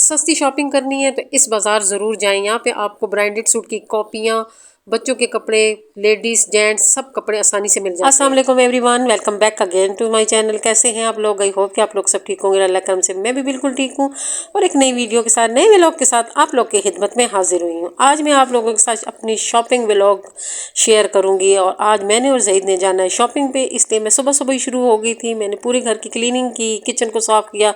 सस्ती शॉपिंग करनी है तो इस बाज़ार ज़रूर जाएं। यहाँ पे आपको ब्रांडेड सूट की कॉपियाँ, बच्चों के कपड़े, लेडीज़ जेंट्स सब कपड़े आसानी से मिल जाते हैं। अस्सलाम वालेकुम everyone, welcome back again to my channel. कैसे हैं आप लोग? आई होप कि आप लोग सब ठीक होंगे। अल्लाह करम से मैं भी बिल्कुल ठीक हूँ और एक नई वीडियो के साथ, नए व्लॉग के साथ आप लोग की खिदमत में हाजिर हुई हूँ। आज मैं आप लोगों के साथ अपनी शॉपिंग व्लॉग शेयर करूँगी और आज मैंने और ज़ईद ने जाना है शॉपिंग पे, इसलिए मैं सुबह सुबह ही शुरू हो गई थी। मैंने पूरे घर की क्लीनिंग की, किचन को साफ़ किया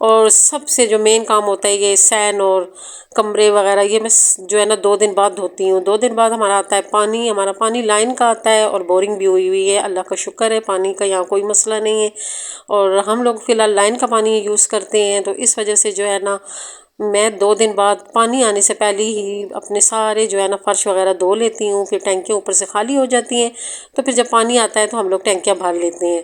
और सबसे जो मेन काम होता है ये सैन और कमरे वगैरह, ये मैं जो है ना 2 दिन बाद धोती हूँ। 2 दिन बाद हमारा आता है पानी, हमारा पानी लाइन का आता है और बोरिंग भी हुई हुई है। अल्लाह का शुक्र है, पानी का यहाँ कोई मसला नहीं है और हम लोग फ़िलहाल लाइन का पानी यूज़ करते हैं। तो इस वजह से जो है ना मैं 2 दिन बाद पानी आने से पहले ही अपने सारे जो है ना फ़र्श वगैरह धो लेती हूँ। फिर टैंकियाँ ऊपर से खाली हो जाती हैं, तो फिर जब पानी आता है तो हम लोग टैंकियाँ भर लेते हैं।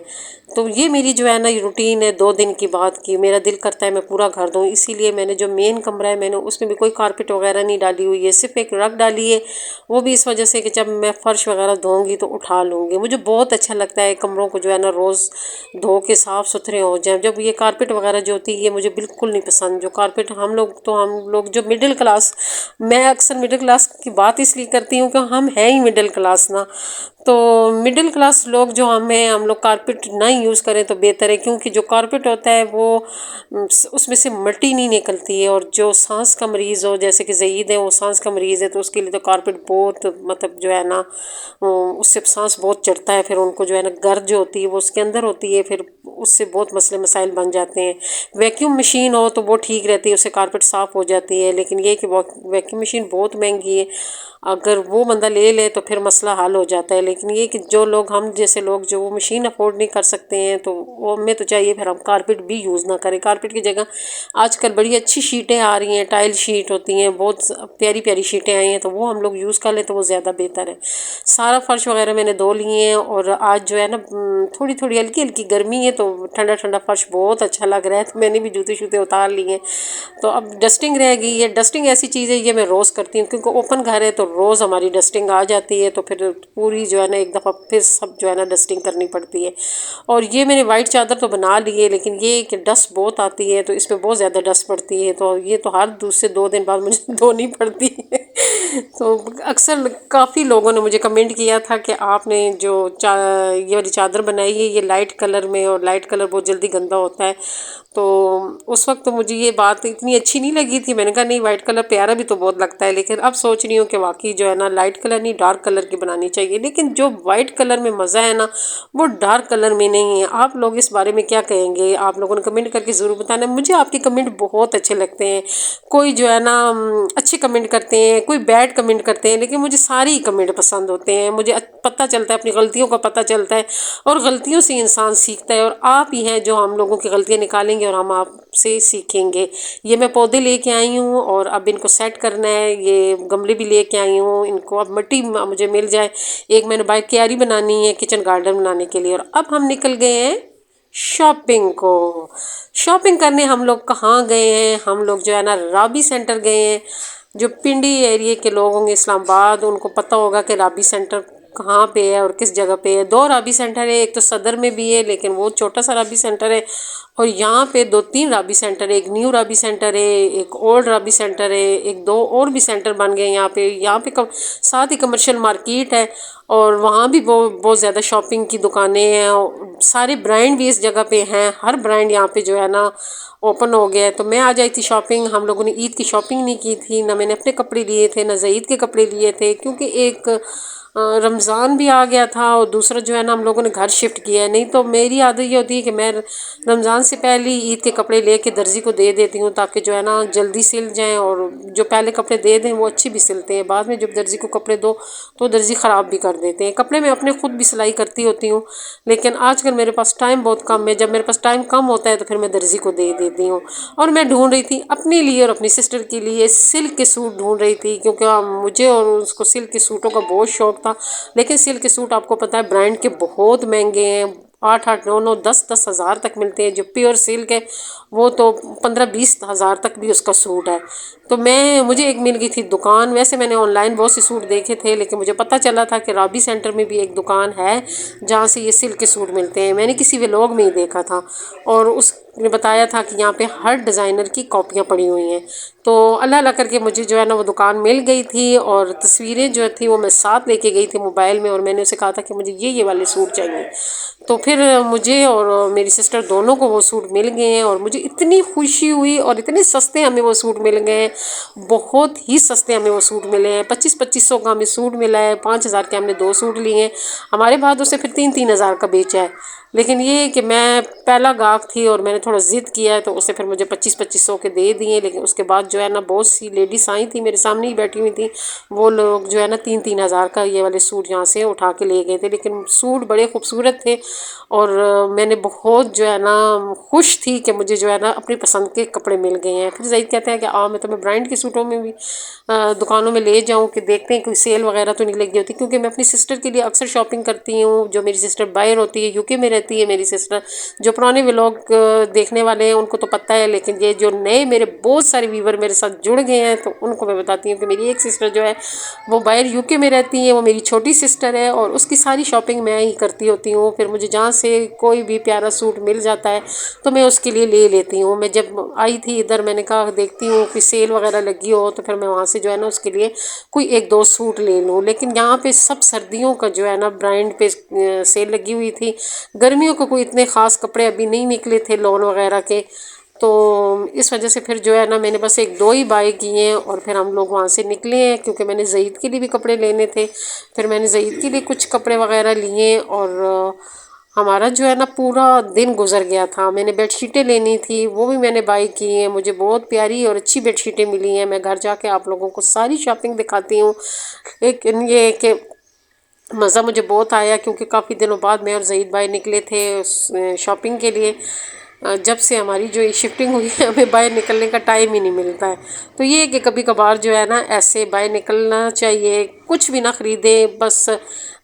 तो ये मेरी जो है ना रूटीन है 2 दिन की बाद की। मेरा दिल करता है मैं पूरा घर धोऊँ, इसीलिए मैंने जो मेन कमरा है मैंने उसमें भी कोई कारपेट वगैरह नहीं डाली हुई है, सिर्फ एक रग डाली है। वो भी इस वजह से कि जब मैं फ़र्श वगैरह धोऊँगी तो उठा लूँगी। मुझे बहुत अच्छा लगता है कमरों को जो है ना रोज़ धो के साफ़ सुथरे हो जाए। जब ये कारपेट वगैरह जो होती है ये मुझे बिल्कुल नहीं पसंद। जो कारपेट हम लोग जो मिडिल क्लास, मैं अक्सर मिडिल क्लास की बात इसलिए करती हूँ कि हम है ही मिडिल क्लास ना, तो मिडिल क्लास लोग जो हम लोग कारपेट ना यूज़ करें तो बेहतर है, क्योंकि जो कारपेट होता है वो उसमें से मिट्टी नहीं निकलती है। और जो सांस का मरीज़ हो, जैसे कि ज़ईद है वो सांस का मरीज़ है, तो उसके लिए तो कारपेट बहुत मतलब जो है ना उससे सांस बहुत चढ़ता है। फिर उनको जो है ना गर्द जो होती है वो उसके अंदर होती है, फिर उससे बहुत मसले मसाइल बन जाते हैं। वैक्यूम मशीन हो तो वो ठीक रहती है, उससे कारपेट साफ़ हो जाती है, लेकिन ये कि वैक्यूम मशीन बहुत महंगी है। अगर वो बंदा ले ले तो फिर मसला हल हो जाता है। लेकिन ये कि जो लोग हम जैसे लोग जो वो मशीन अफोर्ड नहीं कर सकते हैं तो वो हमें तो चाहिए फिर हम कारपेट भी यूज़ ना करें। कारपेट की जगह आजकल बड़ी अच्छी शीटें आ रही हैं, टाइल शीट होती हैं, बहुत प्यारी प्यारी शीटें आई हैं, तो वो हम लोग यूज़ कर लें तो वो ज़्यादा बेहतर है। सारा फर्श वगैरह मैंने धो लिए हैं और आज जो है ना थोड़ी थोड़ी हल्की हल्की गर्मी है तो ठंडा ठंडा फर्श बहुत अच्छा लग रहा है, तो मैंने भी जूते शूते उतार लिए हैं। तो अब डस्टिंग रह गई है। डस्टिंग ऐसी चीज़ है ये मैं रोज़ करती हूँ, क्योंकि ओपन घर है तो रोज़ हमारी डस्टिंग आ जाती है, तो फिर पूरी जो है ना एक दफ़ा फिर सब जो है ना डस्टिंग करनी पड़ती है। और ये मैंने वाइट चादर तो बना ली है, लेकिन ये कि डस्ट बहुत आती है तो इसमें बहुत ज़्यादा डस्ट पड़ती है, तो ये तो हर दूसरे 2 दिन बाद मुझे धोनी पड़ती है। तो अक्सर काफ़ी लोगों ने मुझे कमेंट किया था कि आपने जो ये वाली चादर बनाई है ये लाइट कलर में, और लाइट कलर बहुत जल्दी गंदा होता है। तो उस वक्त तो मुझे ये बात इतनी अच्छी नहीं लगी थी, मैंने कहा नहीं वाइट कलर प्यारा भी तो बहुत लगता है। लेकिन अब सोच रही हूँ कि वाकई जो है ना लाइट कलर नहीं डार्क कलर की बनानी चाहिए, लेकिन जो वाइट कलर में मज़ा है ना वो डार्क कलर में नहीं है। आप लोग इस बारे में क्या कहेंगे? आप लोगों ने कमेंट करके ज़रूर बताना। मुझे आपके कमेंट बहुत अच्छे लगते हैं। कोई जो है ना अच्छे कमेंट करते हैं, कोई बैड कमेंट करते हैं, लेकिन मुझे सारे ही कमेंट पसंद होते हैं। मुझे पता चलता है, अपनी गलतियों का पता चलता है और गलतियों से इंसान सीखता है, और आप ही हैं जो हम लोगों की गलतियाँ निकालेंगे और हम आपसे सीखेंगे। ये मैं पौधे लेके आई हूँ और अब इनको सेट करना है। ये गमले भी लेके आई हूँ, इनको अब मिट्टी मुझे मिल जाए। एक मैंने बाइक क्यारी बनानी है किचन गार्डन बनाने के लिए। और अब हम निकल गए हैं शॉपिंग को। शॉपिंग करने हम लोग कहाँ गए हैं? हम लोग जो है ना राबी सेंटर गए हैं। जो पिंडी एरिया के लोग होंगे इस्लामाबाद, उनको पता होगा कि राबी सेंटर कहाँ पे है और किस जगह पे है। 2 राबी सेंटर है, एक तो सदर में भी है लेकिन वो छोटा सा राबी सेंटर है, और यहाँ पे 2-3 राबी सेंटर है। एक न्यू राबी सेंटर है, एक ओल्ड राबी सेंटर है, एक 2 और भी सेंटर बन गए यहाँ पे। साथ ही कमर्शियल मार्केट है और वहाँ भी बहुत ज़्यादा शॉपिंग की दुकानें हैं। सारे ब्रांड भी इस जगह पे हैं, हर ब्रांड यहाँ पे जो है ना ओपन हो गया है। तो मैं आ जाई थी शॉपिंग। हम लोगों ने ईद की शॉपिंग नहीं की थी, ना मैंने अपने कपड़े लिए थे ना ज़ईद के कपड़े लिए थे, क्योंकि एक रमज़ान भी आ गया था और दूसरा जो है ना हम लोगों ने घर शिफ्ट किया है। नहीं तो मेरी आदत ये होती है कि मैं रमज़ान से पहले ईद के कपड़े लेके दर्जी को दे देती हूँ, ताकि जो है ना जल्दी सिल जाएं, और जो पहले कपड़े दे दें वो अच्छी भी सिलते हैं। बाद में जब दर्जी को कपड़े दो तो दर्जी ख़राब भी कर देते हैं। कपड़े मैं अपने खुद भी सिलाई करती होती हूँ, लेकिन आजकल मेरे पास टाइम बहुत कम है। जब मेरे पास टाइम कम होता है तो फिर मैं दर्जी को दे देती हूँ। और मैं ढूंढ रही थी अपने लिए और अपनी सिस्टर के लिए सिल्क के सूट ढूंढ रही थी, क्योंकि मुझे और उसको सिल्क के सूटों का बहुत शौक था। लेकिन सिल्क के सूट आपको पता है ब्रांड के बहुत महंगे हैं, 8-8, 9-9, 10-10 हज़ार तक मिलते हैं। जो प्योर सिल्क है वो तो 15-20 हज़ार तक भी उसका सूट है। तो मुझे एक मिल गई थी दुकान। वैसे मैंने ऑनलाइन बहुत से सूट देखे थे, लेकिन मुझे पता चला था कि राबी सेंटर में भी एक दुकान है जहाँ से ये सिल्क के सूट मिलते हैं। मैंने किसी व्लॉग में ही देखा था और उसने बताया था कि यहाँ पे हर डिज़ाइनर की कॉपियाँ पड़ी हुई हैं। तो अल्लाह अल्लाह करके मुझे जो है ना वो दुकान मिल गई थी और तस्वीरें जो थी वो मैं साथ लेके गई थी मोबाइल में, और मैंने उसे कहा था कि मुझे ये वाले सूट चाहिए। तो फिर मुझे और मेरी सिस्टर दोनों को वो सूट मिल गए हैं और मुझे इतनी खुशी हुई, और इतने सस्ते हमें वो सूट मिल गए हैं। बहुत ही सस्ते हमें वो सूट मिले हैं। 2500 का हमें सूट मिला है। 5000 के हमने 2 सूट लिए हैं। हमारे बाद उसे फिर 3-3000 का बेचा है। लेकिन ये कि मैं पहला गाहक थी और मैंने थोड़ा ज़िद किया है, तो उसे फिर मुझे 2500 के दे दिए। लेकिन उसके बाद जो है ना बहुत सी लेडीज़ आई थी, मेरे सामने ही बैठी हुई थी, वो लोग जो है ना 3-3000 का ये वाले सूट यहाँ से उठा के ले गए थे। लेकिन सूट बड़े खूबसूरत थे और मैंने बहुत जो है ना खुश थी कि मुझे जो है ना अपनी पसंद के कपड़े मिल गए हैं। फिर ज़ईद कहते हैं कि मैं तुम्हें ब्रांड के सूटों में भी दुकानों में ले जाऊँ कि देखते हैं कोई सेल वगैरह तो नहीं लगी होती, क्योंकि मैं अपनी सिस्टर के लिए अक्सर शॉपिंग करती हूँ। जो मेरी सिस्टर बाहर होती है, यूके में रहती है मेरी सिस्टर। जो पुराने व्लॉग देखने वाले हैं उनको तो पता है, लेकिन ये जो नए मेरे बहुत सारे व्यूवर मेरे साथ जुड़ गए हैं, तो उनको मैं बताती हूँ कि मेरी एक सिस्टर जो है वो बाहर यूके में रहती है, वो मेरी छोटी सिस्टर है और उसकी सारी शॉपिंग मैं ही करती होती हूँ। फिर मुझे जहाँ से कोई भी प्यारा सूट मिल जाता है तो मैं उसके लिए ले लेती हूँ। मैं जब आई थी इधर, मैंने कहा देखती हूँ कि सेल वगैरह लगी हो तो फिर मैं वहाँ से जो है ना उसके लिए कोई 1-2 सूट ले लूँ। लेकिन यहाँ पे सब सर्दियों का जो है ना ब्रांड पे सेल लगी हुई थी। गर्मियों को कोई इतने ख़ास कपड़े अभी नहीं निकले थे लॉन वगैरह के, तो इस वजह से फिर जो है ना मैंने बस 1-2 ही बाय किए हैं और फिर हम लोग वहाँ से निकले हैं, क्योंकि मैंने ज़ईद के लिए भी कपड़े लेने थे। फिर मैंने ज़ईद के लिए कुछ कपड़े वगैरह लिए और हमारा जो है ना पूरा दिन गुजर गया था। मैंने बेडशीटें लेनी थी, वो भी मैंने बाय की हैं। मुझे बहुत प्यारी और अच्छी बेडशीटें मिली हैं। मैं घर जाके आप लोगों को सारी शॉपिंग दिखाती हूँ। लेकिन ये कि मज़ा मुझे बहुत आया, क्योंकि काफ़ी दिनों बाद मैं और ज़ईद भाई निकले थे शॉपिंग के लिए। जब से हमारी जो ये शिफ्टिंग हुई है हमें बाहर निकलने का टाइम ही नहीं मिलता है। तो ये है कि कभी कभार जो है ना ऐसे बाहर निकलना चाहिए, कुछ भी ना ख़रीदें। बस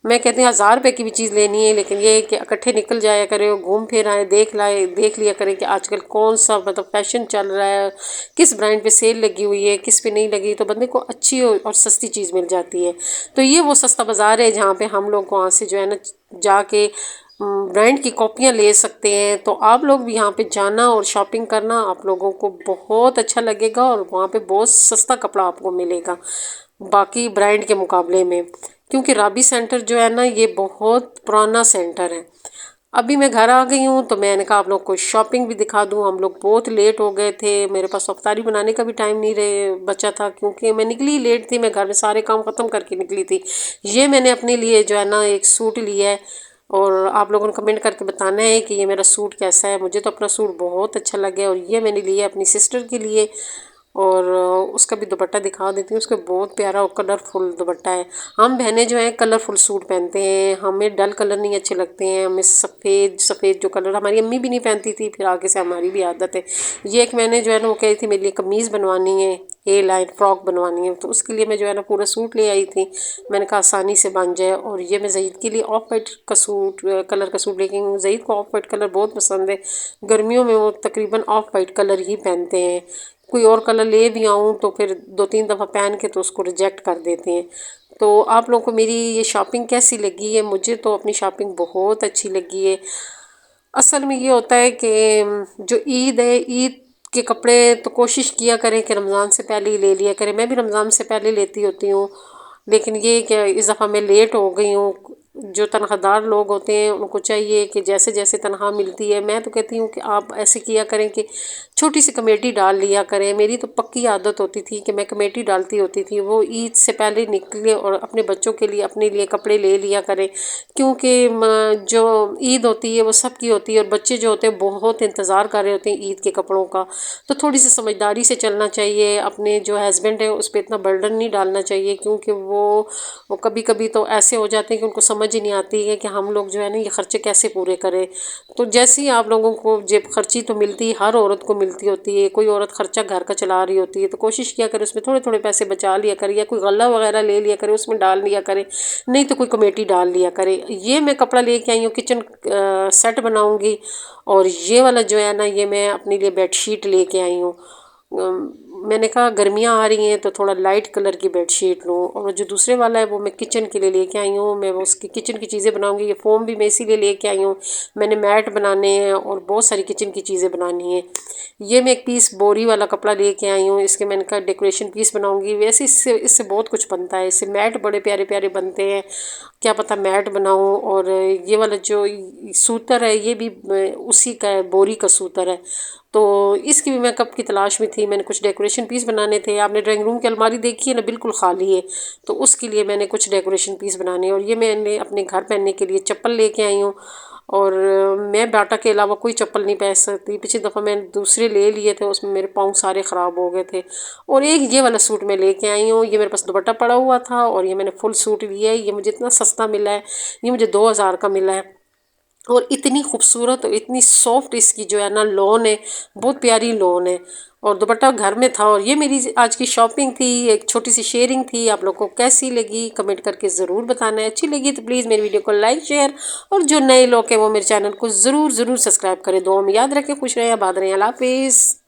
मैं कहती हूँ 1000 रुपये की भी चीज़ लेनी है, लेकिन ये है कि इकट्ठे निकल जाया करें, घूम फिर आए, देख लिया करें कि आजकल कौन सा मतलब फैशन चल रहा है, किस ब्रांड पे सेल लगी हुई है, किस पे नहीं लगी, तो बंदे को अच्छी और सस्ती चीज़ मिल जाती है। तो ये वो सस्ता बाज़ार है जहाँ पे हम लोग वहाँ से जो है ना जाके ब्रांड की कॉपियाँ ले सकते हैं। तो आप लोग भी यहाँ पे जाना और शॉपिंग करना, आप लोगों को बहुत अच्छा लगेगा और वहाँ पे बहुत सस्ता कपड़ा आपको मिलेगा बाकी ब्रांड के मुकाबले में। क्योंकि राबी सेंटर जो है ना ये बहुत पुराना सेंटर है। अभी मैं घर आ गई हूँ तो मैंने कहा आप लोग को शॉपिंग भी दिखा दूँ। हम लोग बहुत लेट हो गए थे, मेरे पास अफ्तारी बनाने का भी टाइम नहीं रहे बचा था, क्योंकि मैं निकली लेट थी। मैं घर में सारे काम ख़त्म करके निकली थी। ये मैंने अपने लिए जो है ना एक सूट लिया है और आप लोगों ने कमेंट करके बताना है कि ये मेरा सूट कैसा है। मुझे तो अपना सूट बहुत अच्छा लगा और ये मैंने लिया अपनी सिस्टर के लिए। और उसका भी दुपट्टा दिखा देती हूँ, उसका बहुत प्यारा और कलरफुल दुपट्टा है। हम बहनें जो हैं कलरफुल सूट पहनते हैं, हमें डल कलर नहीं अच्छे लगते हैं। हमें सफ़ेद सफ़ेद जो कलर, हमारी अम्मी भी नहीं पहनती थी, फिर आगे से हमारी भी आदत है। ये एक मैंने जो है ना वो कही थी मेरे लिए कमीज़ बनवानी है, ए लाइन फ्रॉक बनवानी है, तो उसके लिए मैं जो है ना पूरा सूट ले आई थी। मैंने कहा आसानी से बन जाए। और ये मैं ज़ईद के लिए ऑफ वाइट का सूट कलर का सूट लेके हूँ। ज़ईद को ऑफ वाइट कलर बहुत पसंद है, गर्मियों में वो तकरीबन ऑफ वाइट कलर ही पहनते हैं। कोई और कलर ले भी आऊँ तो फिर 2-3 दफ़ा पहन के तो उसको रिजेक्ट कर देते हैं। तो आप लोगों को मेरी ये शॉपिंग कैसी लगी है? मुझे तो अपनी शॉपिंग बहुत अच्छी लगी है। असल में ये होता है कि जो ईद है, ईद के कपड़े तो कोशिश किया करें कि रमज़ान से पहले ही ले लिया करें। मैं भी रमज़ान से पहले लेती होती हूँ, लेकिन ये कि इस दफ़ा मैं लेट हो गई हूँ। जो तनख्वाहदार लोग होते हैं उनको चाहिए कि जैसे जैसे तनख्वाह मिलती है, मैं तो कहती हूँ कि आप ऐसे किया करें कि छोटी सी कमेटी डाल लिया करें। मेरी तो पक्की आदत होती थी कि मैं कमेटी डालती होती थी, वो ईद से पहले निकले और अपने बच्चों के लिए अपने लिए कपड़े ले लिया करें। क्योंकि जो ईद होती है वो सबकी होती है और बच्चे जो होते हैं बहुत इंतज़ार कर रहे होते हैं ईद के कपड़ों का। तो थोड़ी सी समझदारी से चलना चाहिए। अपने जो हस्बैंड है उस पर इतना बर्डन नहीं डालना चाहिए, क्योंकि वो कभी कभी तो ऐसे हो जाते हैं कि उनको समझ ही नहीं आती है कि हम लोग जो है ना ये खर्चे कैसे पूरे करें। तो जैसे ही आप लोगों को जेब खर्ची तो मिलती है, हर औरत को मिलती होती है। कोई औरत खर्चा घर का चला रही होती है तो कोशिश किया करे उसमें थोड़े थोड़े पैसे बचा लिया करे, या कोई गल्ला वगैरह ले लिया करे उसमें डाल लिया करे, नहीं तो कोई कमेटी डाल लिया करे। ये मैं कपड़ा लेके आई हूँ, किचन सेट बनाऊँगी। और ये वाला जो है ना ये मैं अपने लिए बेडशीट लेके आई हूँ। मैंने कहा गर्मियाँ आ रही हैं तो थोड़ा लाइट कलर की बेडशीट लूँ। और जो दूसरे वाला है वो मैं किचन के लिए लेके आई हूँ। मैं उसकी किचन की चीज़ें बनाऊँगी। ये फोम भी मैं इसीलिए लेके आई हूँ, मैंने मैट बनाने हैं और बहुत सारी किचन की चीज़ें बनानी है। ये मैं एक पीस बोरी वाला कपड़ा लेके आई हूँ, इसके मैंने कहा डेकोरेशन पीस बनाऊँगी। वैसे इससे बहुत कुछ बनता है, इससे मैट बड़े प्यारे प्यारे बनते हैं, क्या पता मैट बनाऊँ। और ये वाला जो सूतर है ये भी उसी का है, बोरी का सूतर है। तो इसकी भी मैं कब की तलाश में थी, मैंने कुछ डेकोरेशन पीस बनाने थे। आपने ड्राइंग रूम की अलमारी देखी है ना, बिल्कुल खाली है, तो उसके लिए मैंने कुछ डेकोरेशन पीस बनाने। और ये मैंने अपने घर पहनने के लिए चप्पल लेके आई हूँ। और मैं बाटा के अलावा कोई चप्पल नहीं पहन सकती। पिछली दफ़ा मैंने दूसरे ले लिए थे, उसमें मेरे पाँव सारे ख़राब हो गए थे। और एक ये वाला सूट मैं लेके आई हूँ, ये मेरे पास दुपट्टा पड़ा हुआ था और ये मैंने फुल सूट लिया है। ये मुझे इतना सस्ता मिला है, ये मुझे 2000 का मिला है। और इतनी खूबसूरत और इतनी सॉफ्ट इसकी जो है ना लॉन है, बहुत प्यारी लॉन है। और दुपट्टा घर में था। और ये मेरी आज की शॉपिंग थी, एक छोटी सी शेयरिंग थी। आप लोग को कैसी लगी कमेंट करके ज़रूर बताना है। अच्छी लगी तो प्लीज़ मेरी वीडियो को लाइक शेयर, और जो नए लोग हैं वो मेरे चैनल को ज़रूर सब्सक्राइब करें। दुआ में याद रखें, खुश रहें, आबाद रहें। अल्लाह हाफिज़।